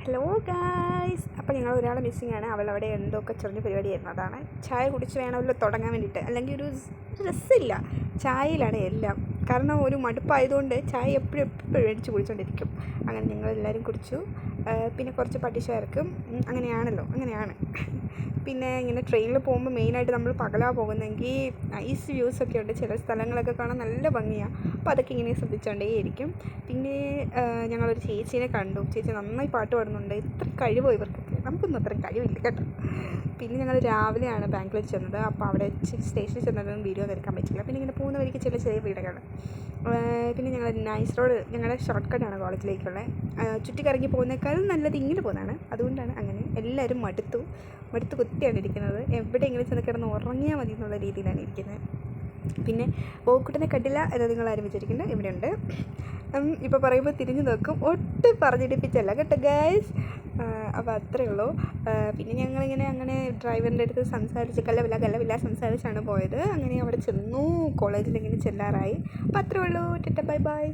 Hello guys, അപ്പോൾ ഞങ്ങൾ ഒരാൾ മിസ്സിംഗ് ആണ്. അവളവിടെ എന്തൊക്കെ ചെറിയ പരിപാടിയായിരുന്നു. അതാണ് ചായ കുടിച്ച് വേണമല്ലോ തുടങ്ങാൻ വേണ്ടിയിട്ട്, അല്ലെങ്കിൽ ഒരു രസമില്ല. ചായയിലാണ് എല്ലാം. കാരണം ഒരു മടുപ്പായതുകൊണ്ട് ചായ എപ്പോഴും മേടിച്ച് കുടിച്ചുകൊണ്ടിരിക്കും. അങ്ങനെ ഞങ്ങളെല്ലാവരും കുടിച്ചു. പിന്നെ കുറച്ച് പട്ടിശേർക്കും അങ്ങനെയാണ്. പിന്നെ ഇങ്ങനെ ട്രെയിനിൽ പോകുമ്പോൾ മെയിനായിട്ട് നമ്മൾ പകലാണ് പോകുന്നതെങ്കിൽ നൈസ് വ്യൂസൊക്കെ ഉണ്ട്. ചില സ്ഥലങ്ങളൊക്കെ കാണാൻ നല്ല ഭംഗിയാണ്. അപ്പോൾ അതൊക്കെ ഇങ്ങനെ ശ്രദ്ധിച്ചുകൊണ്ടേയിരിക്കും. പിന്നെ ഞങ്ങളൊരു ചേച്ചീനെ കണ്ടു. ചേച്ചി നന്നായി പാട്ട് പാടുന്നുണ്ട്. ഇത്ര കഴിവോ ഇവർക്കൊക്കെ, നമുക്കൊന്നും അത്രയും കഴിവില്ല കേട്ടോ. പിന്നെ ഞങ്ങൾ രാവിലെയാണ് ബാംഗ്ലൂർ ചെന്നത്. അപ്പോൾ അവിടെ സ്റ്റേഷനിൽ ചെന്നതൊന്നും വീഡിയോ എടുക്കാൻ പറ്റില്ല. പിന്നെ ഇങ്ങനെ പോകുന്ന വഴിക്ക് ചെറിയ വീടുകൾ. പിന്നെ ഞങ്ങൾ നൈസ് റോഡ്, ഞങ്ങളുടെ ഷോർട്ട് കട്ടാണ് കോളേജിലേക്കുള്ള. ചുറ്റിക്കറങ്ങി പോകുന്നേക്കാളും നല്ലത് ഇങ്ങനെ പോകുന്നതാണ്. അതുകൊണ്ടാണ് അങ്ങനെ. എല്ലാവരും മടുത്തു കുത്തിയാണ് ഇരിക്കുന്നത്. എവിടെയെങ്കിലും ചെന്ന് കിടന്ന് ഉറങ്ങിയാൽ മതി എന്നുള്ള രീതിയിലാണ് ഇരിക്കുന്നത്. പിന്നെ പോക്കുട്ടനെ കണ്ടില്ല എന്ന് നിങ്ങൾ വിചാരിക്കുന്നത് ഇവിടെയുണ്ട്. ഇപ്പോൾ പറയുമ്പോൾ തിരിഞ്ഞു നോക്കും. ഒട്ടും പറഞ്ഞിടിപ്പിച്ചല്ല കേട്ടോ ഗൈസ്. അപ്പോൾ അത്രയേ ഉള്ളൂ. പിന്നെ ഞങ്ങളിങ്ങനെ അങ്ങനെ ഡ്രൈവറിൻ്റെ അടുത്ത് സംസാരിച്ച് കല്ലവില്ല സംസാരിച്ചാണ് പോയത്. അങ്ങനെ അവിടെ ചെന്നു. കോളേജിലിങ്ങനെ ചെല്ലാറായി. അപ്പോൾ അത്രയേ ഉള്ളൂ. Tata bye bye.